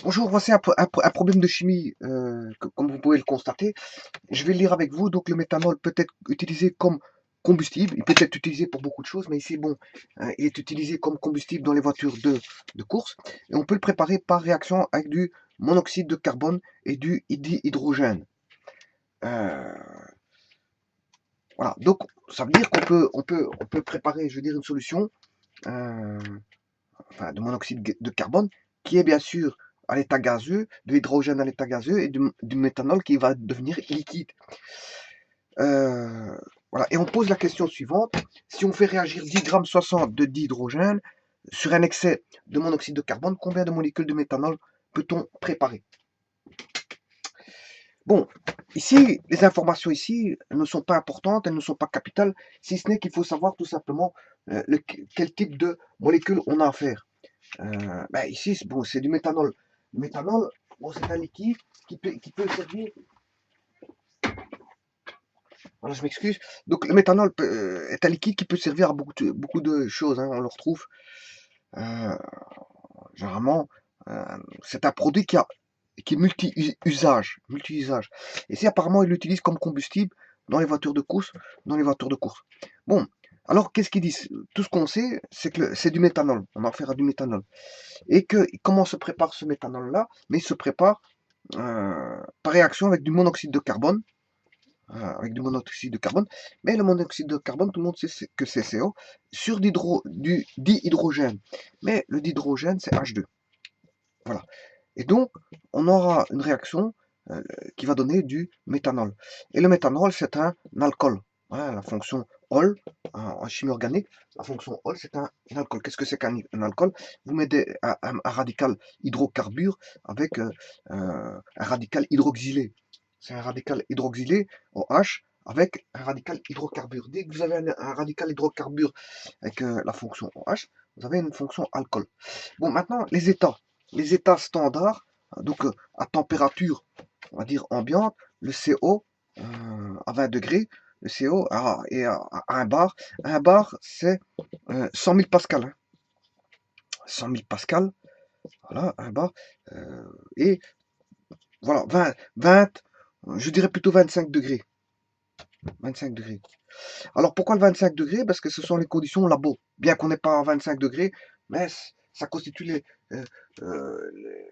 Bonjour, voici un problème de chimie, comme vous pouvez le constater. Je vais le lire avec vous. Donc, le méthanol peut être utilisé comme combustible. Il peut être utilisé pour beaucoup de choses, mais ici, bon, il est utilisé comme combustible dans les voitures de course. Et on peut le préparer par réaction avec du monoxyde de carbone et du dihydrogène. Euh, voilà. Donc, ça veut dire qu'on peut préparer, je veux dire, une solution, euh, enfin, de monoxyde de carbone, qui est bien sûr à l'état gazeux, de l'hydrogène à l'état gazeux et du méthanol qui va devenir liquide. Euh, voilà. Et on pose la question suivante. Si on fait réagir 10,60 g de dihydrogène sur un excès de monoxyde de carbone, combien de molécules de méthanol peut-on préparer? Bon, ici, les informations ici ne sont pas importantes, elles ne sont pas capitales, si ce n'est qu'il faut savoir tout simplement quel type de molécules on a à faire. Ben ici, bon, c'est du méthanol. Le méthanol, bon, c'est un liquide qui peut servir. Voilà, je m'excuse. Donc, le méthanol est un liquide qui peut servir à beaucoup de choses, hein. On le retrouve euh, généralement. C'est un produit qui est multi-usage. Multi-usage. Et si apparemment, il l'utilise comme combustible dans les voitures de course. Dans les voitures de course. Bon, alors qu'est-ce qu'ils disent? Tout ce qu'on sait, c'est que c'est du méthanol. On a affaire à du méthanol. Et que comment se prépare ce méthanol-là? Mais il se prépare par réaction avec du monoxyde de carbone. Mais le monoxyde de carbone, tout le monde sait que c'est CO, sur du dihydrogène. Mais le dihydrogène, c'est H2. Voilà. Et donc, on aura une réaction qui va donner du méthanol. Et le méthanol, c'est un alcool. Voilà, la fonction ol, en chimie organique, la fonction ol, c'est un alcool. Qu'est-ce que c'est qu'un alcool? Vous mettez un radical hydrocarbure avec un radical hydroxylé. C'est un radical hydroxylé, OH, avec un radical hydrocarbure. Dès que vous avez un radical hydrocarbure avec la fonction OH, vous avez une fonction alcool. Bon, maintenant, les états standards, donc à température, on va dire ambiante, le CO à 20 degrés, le CO est à 1 bar. 1 bar, c'est 100 000 pascal. Hein. 100 000 pascal, voilà, 1 bar. Et voilà, 20, je dirais plutôt 25 degrés. 25 degrés. Alors pourquoi le 25 degrés? Parce que ce sont les conditions labo. Bien qu'on n'est pas à 25 degrés, mais ça constitue euh, les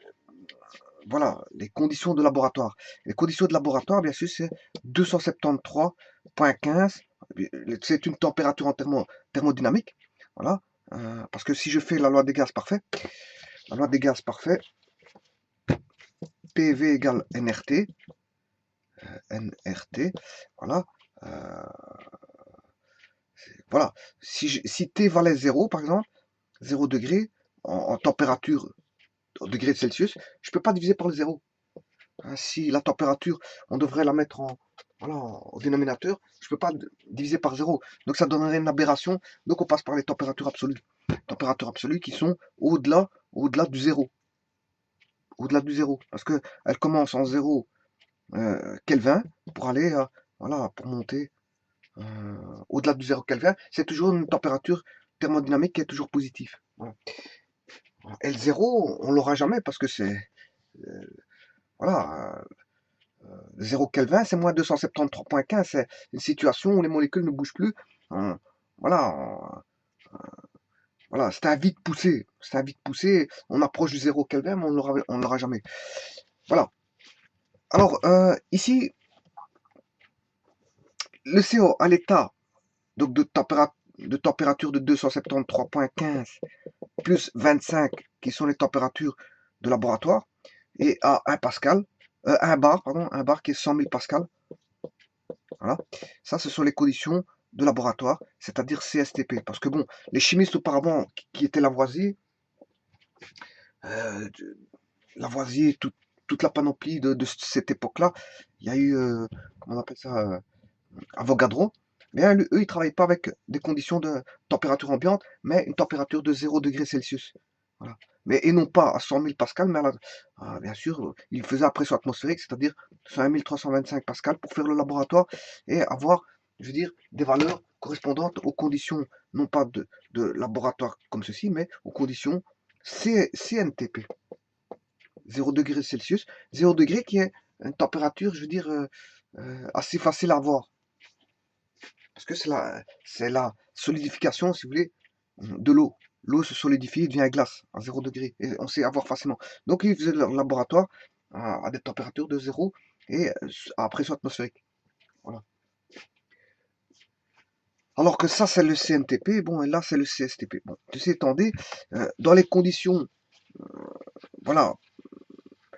voilà, les conditions de laboratoire. Les conditions de laboratoire, bien sûr, c'est 273,15. C'est une température en thermodynamique. Voilà. Parce que si je fais la loi des gaz parfaits, la loi des gaz parfaits, PV égale NRT. NRT. Voilà. Euh, voilà. Si T valait 0, par exemple, 0 degré en température au degré de Celsius, je ne peux pas diviser par le 0. Si la température, on devrait la mettre voilà, au dénominateur, je ne peux pas diviser par 0. Donc ça donnerait une aberration. Donc on passe par les températures absolues. Températures absolues qui sont au-delà du 0. Au-delà du 0. Parce qu'elles commencent en 0 Kelvin pour aller, voilà, pour monter au-delà du 0 Kelvin. C'est toujours une température thermodynamique qui est toujours positive. Voilà. Et le 0, on l'aura jamais parce que c'est... voilà, 0 Kelvin, c'est moins 273,15. C'est une situation où les molécules ne bougent plus. Voilà, voilà, c'est un vide poussé. C'est un vide poussé. On approche du 0 Kelvin, mais on l'aura jamais. Voilà. Alors, ici, le CO à l'état donc de température de 273,15 plus 25, qui sont les températures de laboratoire, et à 1 pascal, 1 bar, pardon, 1 bar qui est 100 000 pascal. Voilà. Ça, ce sont les conditions de laboratoire, c'est-à-dire CSTP. Parce que bon, les chimistes auparavant qui étaient Lavoisier, euh, Lavoisier, toute la panoplie de cette époque-là, il y a eu, comment on appelle ça, Avogadro. Mais eux, ils ne travaillaient pas avec des conditions de température ambiante, mais une température de 0 degré Celsius. Voilà. Mais, et non pas à 100 000 pascal, mais bien sûr, ils faisaient à pression atmosphérique, c'est-à-dire 5325 pascal pour faire le laboratoire et avoir, je veux dire, des valeurs correspondantes aux conditions, non pas de laboratoire comme ceci, mais aux conditions CNTP. 0 degrés Celsius. 0 degré qui est une température, je veux dire, assez facile à voir. Parce que c'est la solidification, si vous voulez, de l'eau. L'eau se solidifie et devient glace à 0 degré. Et on sait avoir facilement. Donc ils faisaient leur laboratoire à des températures de 0 et à pression atmosphérique. Voilà. Alors que ça, c'est le CNTP, bon, et là, c'est le CSTP. Bon, ceci étant dit, dans les conditions, voilà,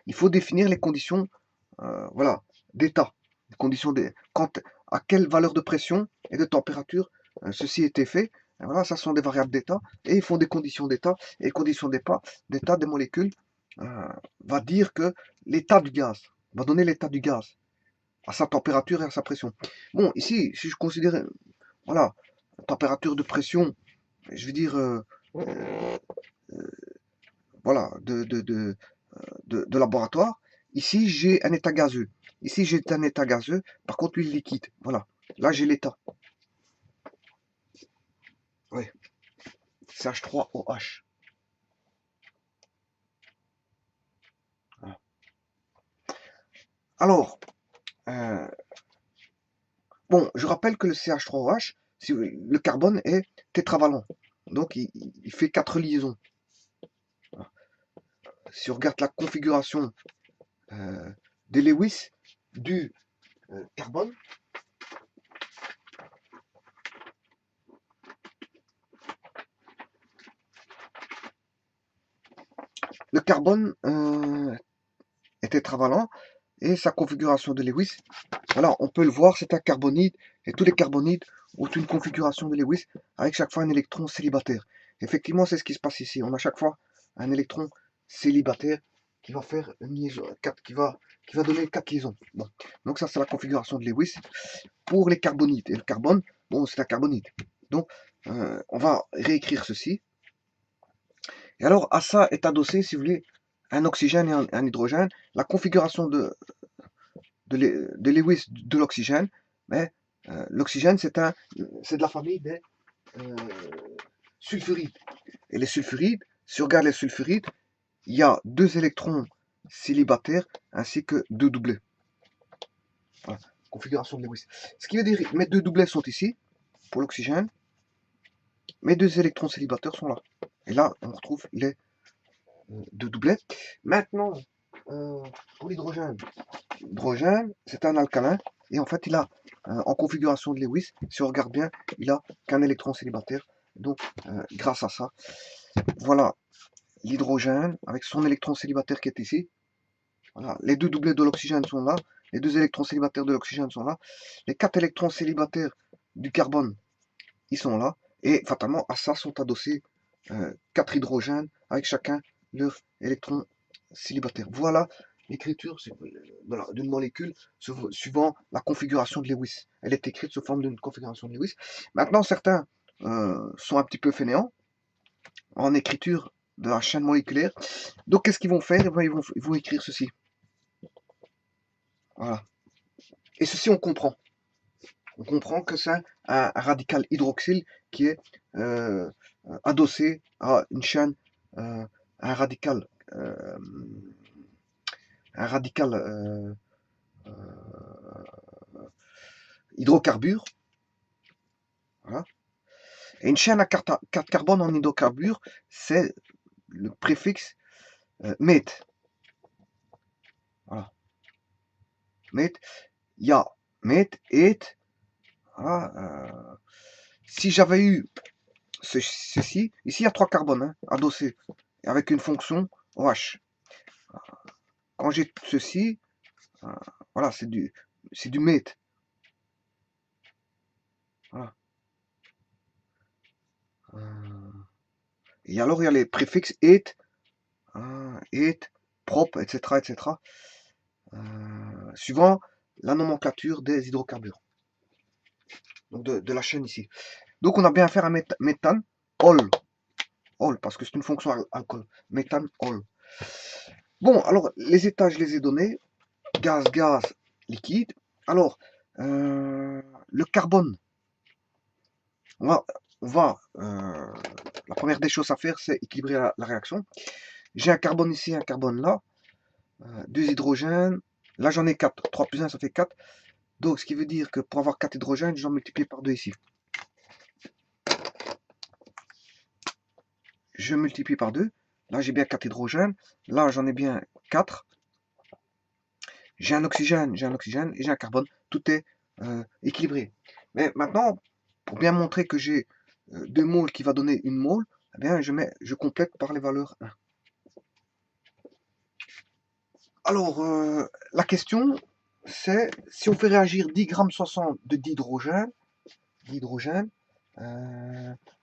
il faut définir les conditions, voilà, d'état. Les conditions à quelle valeur de pression et de température ceci était fait. Et voilà, ça sont des variables d'état, et ils font des conditions d'état, et les conditions d'état des molécules va dire que l'état du gaz, va donner l'état du gaz, à sa température et à sa pression. Bon, ici, si je considère, voilà, température de pression, je veux dire, voilà, de laboratoire. Ici, j'ai un état gazeux. Ici, j'ai un état gazeux. Par contre, l'huile liquide. Voilà. Là, j'ai l'état. Oui. CH3OH. Voilà. Alors, bon, je rappelle que le CH3OH, le carbone est tétravalent. Donc, il fait 4 liaisons. Voilà. Si on regarde la configuration des Lewis du carbone, le carbone est tétravalent et sa configuration de Lewis, voilà, on peut le voir, c'est un carbonide et tous les carbonides ont une configuration de Lewis avec chaque fois un électron célibataire. Effectivement, c'est ce qui se passe ici. On a chaque fois un électron célibataire qui va faire une liaison, qui va donner 4 liaisons. Bon. Donc ça, c'est la configuration de Lewis pour les carbonides. Et le carbone, bon, c'est un carbonide. Donc, on va réécrire ceci. Et alors, à ça est adossé, si vous voulez, un oxygène et un hydrogène. La configuration de Lewis de l'oxygène, mais l'oxygène, c'est de la famille des sulfurides. Et les sulfurides, si on regarde les sulfurides, il y a 2 électrons célibataires ainsi que 2 doublets. Voilà, configuration de Lewis. Ce qui veut dire que mes 2 doublets sont ici, pour l'oxygène, mes 2 électrons célibataires sont là. Et là, on retrouve les 2 doublets. Maintenant, pour l'hydrogène, l'hydrogène, c'est un alcalin, et en fait, il a, en configuration de Lewis, si on regarde bien, il a qu'un électron célibataire. Donc, grâce à ça, voilà l'hydrogène avec son électron célibataire qui est ici. Voilà, les 2 doublets de l'oxygène sont là, les 2 électrons célibataires de l'oxygène sont là, les 4 électrons célibataires du carbone, ils sont là, et fatalement à ça sont adossés 4 hydrogènes avec chacun leur électron célibataire. Voilà l'écriture d'une molécule suivant la configuration de Lewis. Elle est écrite sous forme d'une configuration de Lewis. Maintenant, certains sont un petit peu fainéants en écriture de la chaîne moléculaire. Donc, qu'est-ce qu'ils vont faire? Ils vont écrire ceci. Voilà. Et ceci, on comprend. On comprend que c'est un radical hydroxyle qui est adossé à une chaîne, un radical hydrocarbure. Voilà. Et une chaîne à 4 carbone en hydrocarbure, c'est le préfixe meth. Voilà. Meth, il y a meth, et voilà, si j'avais eu ceci, ici il y a 3 carbones hein, adossés, avec une fonction OH. Quand j'ai ceci, voilà, c'est du meth. Voilà. Et alors il y a les préfixes et, propre, etc. etc. Suivant la nomenclature des hydrocarbures. Donc de la chaîne ici. Donc on a bien affaire à méthane, ol, parce que c'est une fonction alcool. Méthane, ol. Bon, alors les états, je les ai donnés. Gaz, gaz, liquide. Alors, le carbone. La première des choses à faire, c'est équilibrer la réaction. J'ai un carbone ici, un carbone là. 2 hydrogènes. Là, j'en ai 4. 3 plus 1, ça fait 4. Donc, ce qui veut dire que pour avoir 4 hydrogènes, je dois multiplier par 2 ici. Je multiplie par 2. Là, j'ai bien 4 hydrogènes. Là, j'en ai bien 4. J'ai un oxygène et j'ai un carbone. Tout est équilibré. Mais maintenant, pour bien montrer que j'ai 2 moles qui va donner 1 mole, eh bien, je complète par les valeurs 1. Alors, la question, c'est si on fait réagir 10 grammes 60 de d'hydrogène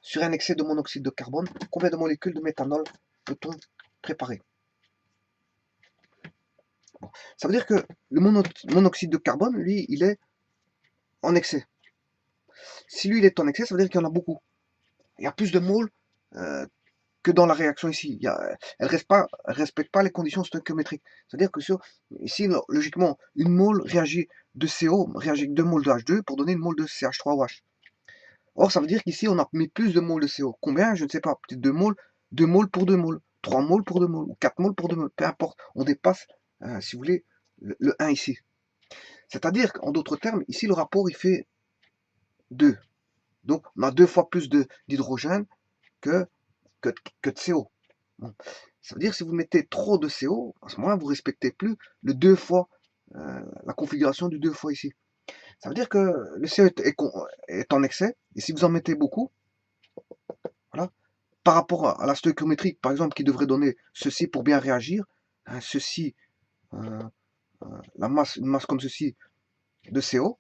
sur un excès de monoxyde de carbone, combien de molécules de méthanol peut-on préparer? Bon. Ça veut dire que le monoxyde de carbone, lui, il est en excès. Si lui, il est en excès, ça veut dire qu'il y en a beaucoup. Il y a plus de moles que dans la réaction ici. Elle ne respecte pas les conditions stoichiométriques. C'est-à-dire que ici, logiquement, une mole réagit de CO, réagit avec 2 moles de H2 pour donner une mole de CH3OH. Or, ça veut dire qu'ici, on a mis plus de moles de CO. Combien? Je ne sais pas. Peut-être 2 moles, 2 moles pour 2 moles, 3 moles pour 2 moles, ou 4 moles pour 2 moles. Peu importe. On dépasse, si vous voulez, le 1 ici. C'est-à-dire qu'en d'autres termes, ici, le rapport, il fait 2. Donc, on a 2 fois plus d'hydrogène que de CO. Bon. Ça veut dire que si vous mettez trop de CO, à ce moment-là, vous ne respectez plus le 2 fois, la configuration du 2 fois ici. Ça veut dire que le CO est en excès, et si vous en mettez beaucoup, voilà, par rapport à la stoichiométrie, par exemple, qui devrait donner ceci pour bien réagir, hein, ceci, une masse comme ceci de CO,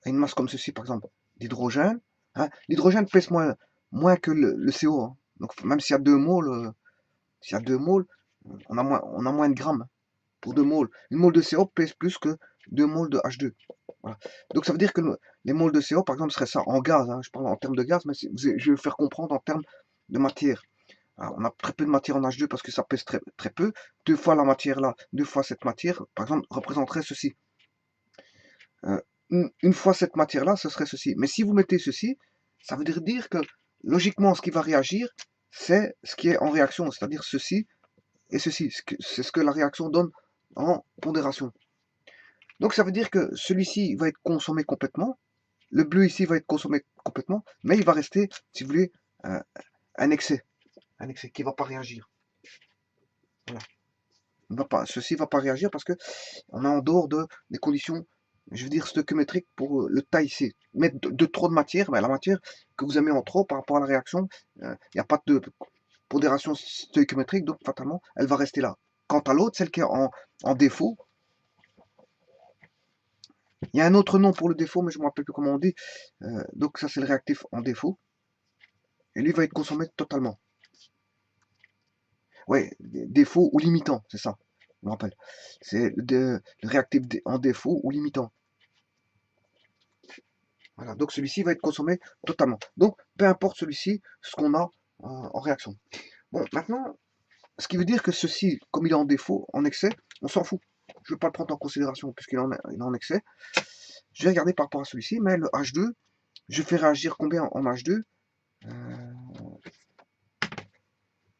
et une masse comme ceci, par exemple, d'hydrogène. Hein. L'hydrogène pèse moins que le CO. Hein. Donc même s'il y a 2 moles, on a moins de grammes pour 2 moles. Une mole de CO pèse plus que 2 moles de H2. Voilà. Donc ça veut dire que les moles de CO, par exemple, serait ça en gaz. Hein. Je parle en termes de gaz, mais je vais faire comprendre en termes de matière. Alors, on a très peu de matière en H2 parce que ça pèse très, très peu. 2 fois la matière là, 2 fois cette matière, par exemple, représenterait ceci. Une fois cette matière là, ce serait ceci. Mais si vous mettez ceci, ça veut dire que logiquement, ce qui va réagir, c'est ce qui est en réaction, c'est-à-dire ceci et ceci. C'est ce que la réaction donne en pondération. Donc ça veut dire que celui-ci va être consommé complètement, le bleu ici va être consommé complètement, mais il va rester, si vous voulez, un excès qui ne va pas réagir. Voilà. Ceci ne va pas réagir parce que on est en dehors des conditions, je veux dire, stoichiométriques pour le tas ici. Mettre de trop de matière, ben, la matière que vous avez en trop par rapport à la réaction, il n'y a pas de pondération stoichiométrique, donc fatalement, elle va rester là. Quant à l'autre, celle qui est en défaut, il y a un autre nom pour le défaut, mais je ne me rappelle plus comment on dit. Donc ça, c'est le réactif en défaut. Et lui va être consommé totalement. Ouais, défaut ou limitant, c'est ça. Je me rappelle. C'est le réactif en défaut ou limitant. Voilà, donc celui-ci va être consommé totalement. Donc, peu importe celui-ci, ce qu'on a en réaction. Bon, maintenant, ce qui veut dire que ceci, comme il est en défaut, en excès, on s'en fout. Je ne vais pas le prendre en considération puisqu'il est en excès. Je vais regarder par rapport à celui-ci, mais le H2, je fais réagir combien en H2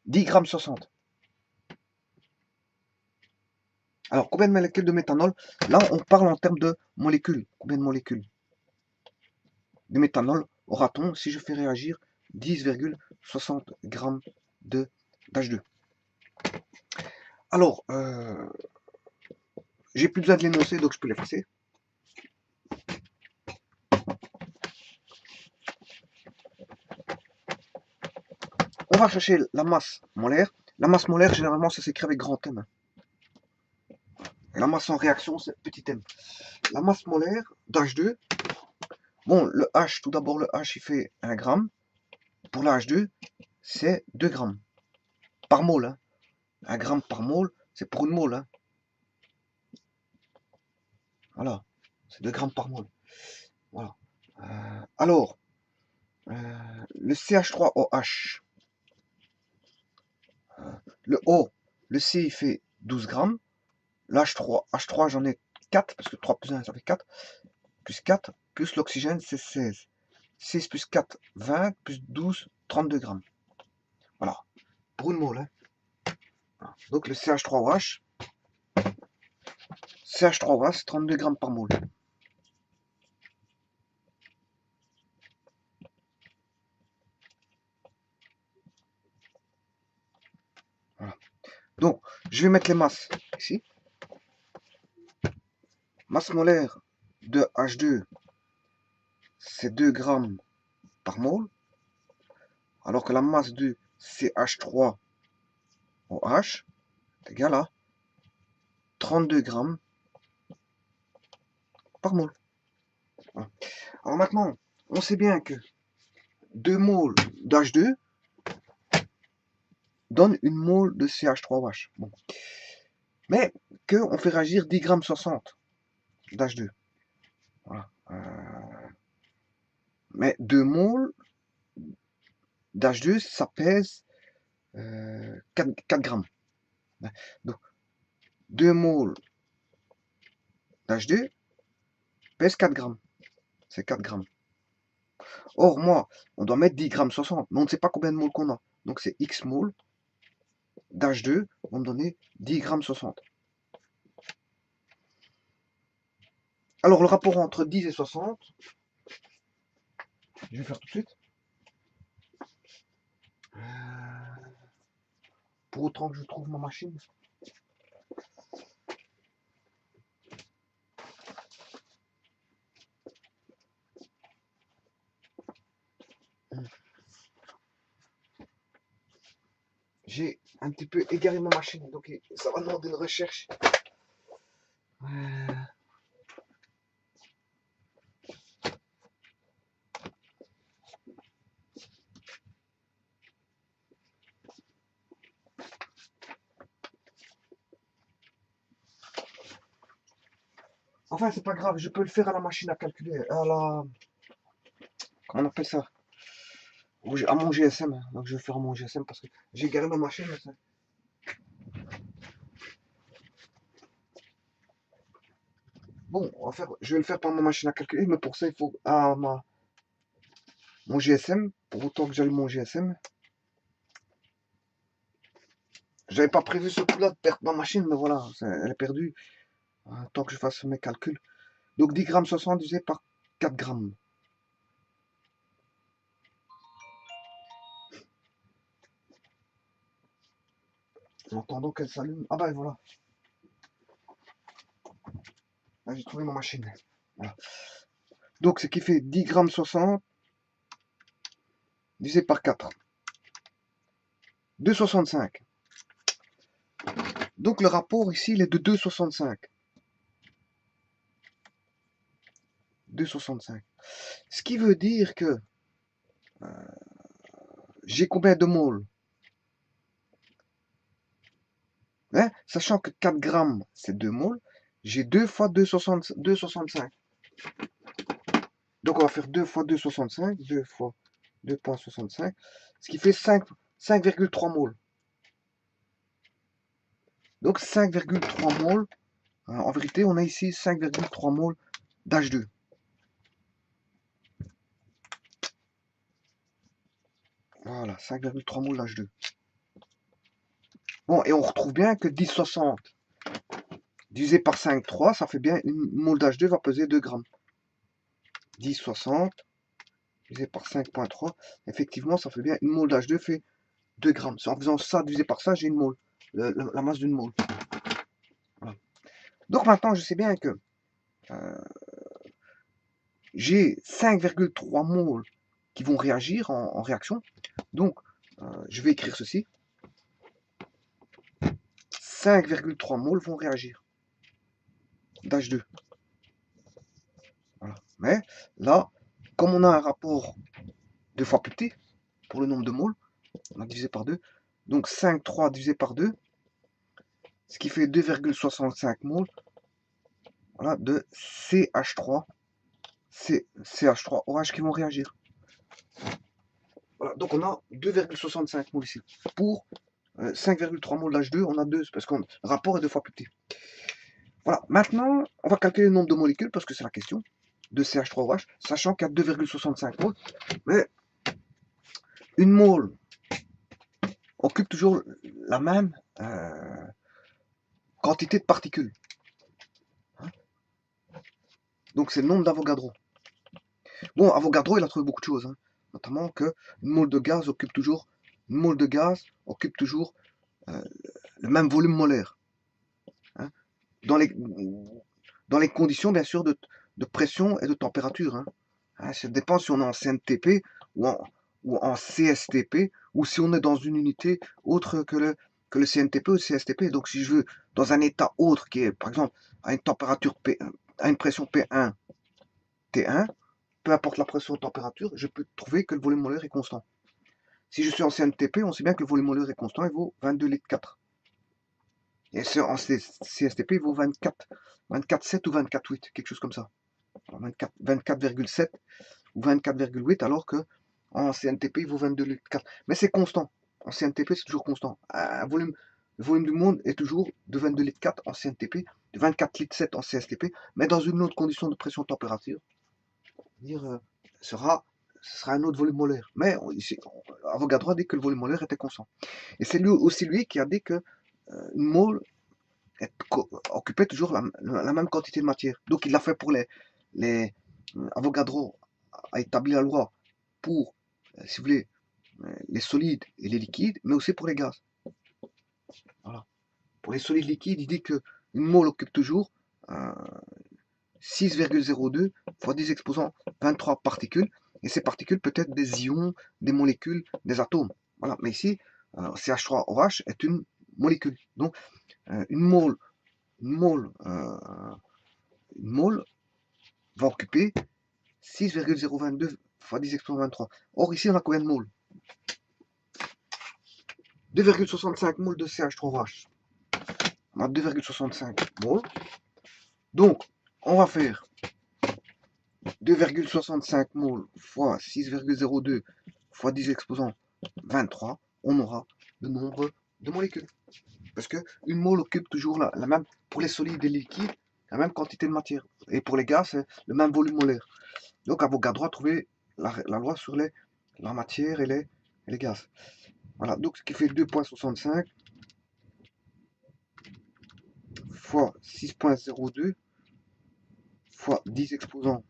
10 grammes 60. Alors, combien de molécules de méthanol? Là, on parle en termes de molécules. Combien de molécules de méthanol aura-t-on si je fais réagir 10,60 grammes d'H2? Alors, j'ai plus besoin de l'énoncer, donc je peux l'effacer. On va chercher la masse molaire. La masse molaire, généralement, ça s'écrit avec grand M. Et la masse en réaction, c'est petit m. La masse molaire d'H2, bon, le H, tout d'abord, le H, il fait 1 gramme. Pour la H2, c'est 2 grammes par mole. Hein. 1 gramme par mole, c'est pour une mole. Hein. Voilà, c'est 2 grammes par mole. Voilà. Alors, le CH3OH, le O, le C, il fait 12 grammes. Le H3 j'en ai 4, parce que 3 plus 1, ça fait 4. Plus 4, plus l'oxygène, c'est 16. 6 plus 4, 20, plus 12, 32 grammes. Voilà, pour une mole. Hein. Voilà. Donc le CH3OH, CH3OH, c'est 32 grammes par mol. Voilà. Donc, je vais mettre les masses ici. Masse molaire de H2, c'est 2 grammes par mol, alors que la masse de CH3OH est égale à 32 grammes par mol. Voilà. Alors maintenant, on sait bien que 2 moles d'H2 donnent une mole de CH3OH. Bon. Mais qu'on fait réagir 10 grammes 60 d'H2. Voilà. Mais 2 moles d'H2, ça pèse 4 grammes. Donc, 2 moles d'H2 pèse 4 grammes. C'est 4 grammes. Or, moi, on doit mettre 10 grammes 60, mais on ne sait pas combien de moles qu'on a. Donc, c'est X moles d'H2 vont me donner 10 grammes 60. Alors, le rapport entre 10 et 60, je vais faire tout de suite. Pour autant que je trouve ma machine. J'ai un petit peu égaré ma machine, donc ça va demander une recherche. Enfin, c'est pas grave, je peux le faire à la machine à calculer, à la... Comment on appelle ça? À mon GSM, donc je vais faire à mon GSM parce que j'ai garé ma machine. Bon, je vais le faire par ma machine à calculer, mais pour ça, il faut mon GSM, pour autant que j'allume mon GSM. J'avais pas prévu ce coup-là de perdre ma machine, mais voilà, elle est perdue. Tant que je fasse mes calculs. Donc 10 grammes 60 divisé par 4 grammes. En attendant qu'elle s'allume. Ah bah voilà. Là, j'ai trouvé ma machine. Voilà. Donc ce qui fait 10 grammes 60 divisé par 4. 2,65. Donc le rapport ici, il est de 2,65. 2,65. Ce qui veut dire que j'ai combien de moles, hein? Sachant que 4 grammes, c'est 2 moles, j'ai 2 fois 2,65. Donc on va faire 2 fois 2,65, 2 fois 2,65, ce qui fait 5,3 moles. Donc 5,3 moles, en vérité on a ici 5,3 moles d'H2. Voilà, 5,3 moles d'H2. Bon, et on retrouve bien que 10,60 divisé par 5,3, ça fait bien une mole d'H2 va peser 2 grammes. 10,60 divisé par 5,3, effectivement, ça fait bien une mole d'H2 fait 2 grammes. En faisant ça divisé par ça, j'ai une mole, la masse d'une mole. Voilà. Donc maintenant, je sais bien que j'ai 5,3 moles qui vont réagir en réaction. Donc, je vais écrire ceci. 5,3 moles vont réagir d'H2. Voilà. Mais là, comme on a un rapport 2 fois plus petit pour le nombre de moles, on a divisé par 2. Donc 5,3 divisé par 2, ce qui fait 2,65 moles, voilà, de CH3, CH3OH qui vont réagir. Voilà, donc on a 2,65 moles ici. Pour 5,3 moles d'H2, on a 2, parce que le rapport est 2 fois plus petit. Voilà, maintenant, on va calculer le nombre de molécules, parce que c'est la question, de CH3OH, sachant qu'il y a 2,65 moles. Mais une mole occupe toujours la même quantité de particules. Donc c'est le nombre d'Avogadro. Bon, Avogadro, il a trouvé beaucoup de choses, hein. Notamment que une mole de gaz occupe toujours, une mole de gaz occupe toujours le même volume molaire, hein, dans les conditions, bien sûr, de pression et de température, hein. Hein, ça dépend si on est en CNTP ou en CSTP, ou si on est dans une unité autre que le CNTP ou le CSTP. Donc si je veux, dans un état autre, qui est, par exemple, à une température à une pression P1, T1, peu importe la pression ou la température, je peux trouver que le volume molaire est constant. Si je suis en CNTP, on sait bien que le volume molaire est constant, il vaut 22 litres 4. Et en CSTP, il vaut 24, 24,7 ou 24,8, quelque chose comme ça. 24,7 ou 24,8, alors que en CNTP, il vaut 22 litres 4. Mais c'est constant. En CNTP, c'est toujours constant. Le volume du monde est toujours de 22 litres 4 en CNTP, de 24 litres 7 en CSTP, mais dans une autre condition de pression-température. Ce sera un autre volume molaire. Mais ici, Avogadro a dit que le volume molaire était constant. Et c'est aussi lui qui a dit que une mole occupait toujours la même quantité de matière. Donc il l'a fait pour les Avogadro a établi la loi pour, si vous voulez, les solides et les liquides, mais aussi pour les gaz. Voilà. Pour les solides liquides, il dit que une mole occupe toujours 6,02 fois 10 exposant 23 particules, et ces particules peuvent être des ions, des molécules, des atomes. Voilà. Mais ici, CH3OH est une molécule. Donc, une mole va occuper 6,022 fois 10 exposant 23. Or, ici, on a combien de moles? 2,65 moles de CH3OH. On a 2,65 moles. Donc, on va faire 2,65 moles fois 6,02 fois 10 exposant 23. On aura le nombre de molécules. Parce que une mole occupe toujours la même, pour les solides et les liquides, la même quantité de matière. Et pour les gaz, c'est le même volume molaire. Donc, Avogadro a trouvé la loi sur la matière et les gaz. Voilà, donc ce qui fait 2,65 fois 6,02 fois 10 exposant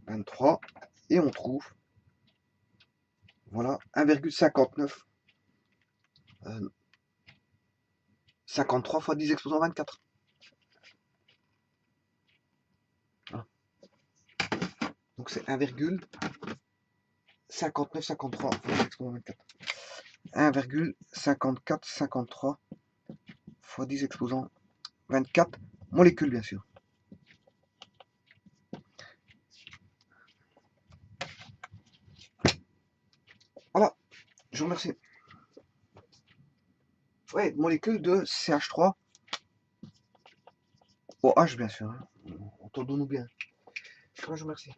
23, et on trouve, voilà, 1,59 53 fois 10 exposant 24. Voilà. Donc c'est 1,5953 fois 10 exposant 24. 1,5453 fois 10 exposant 24 molécules, bien sûr. Voilà, je vous remercie. Ouais, molécules de CH3 OH, bien sûr. Hein. Entendons-nous bien. Je vous remercie.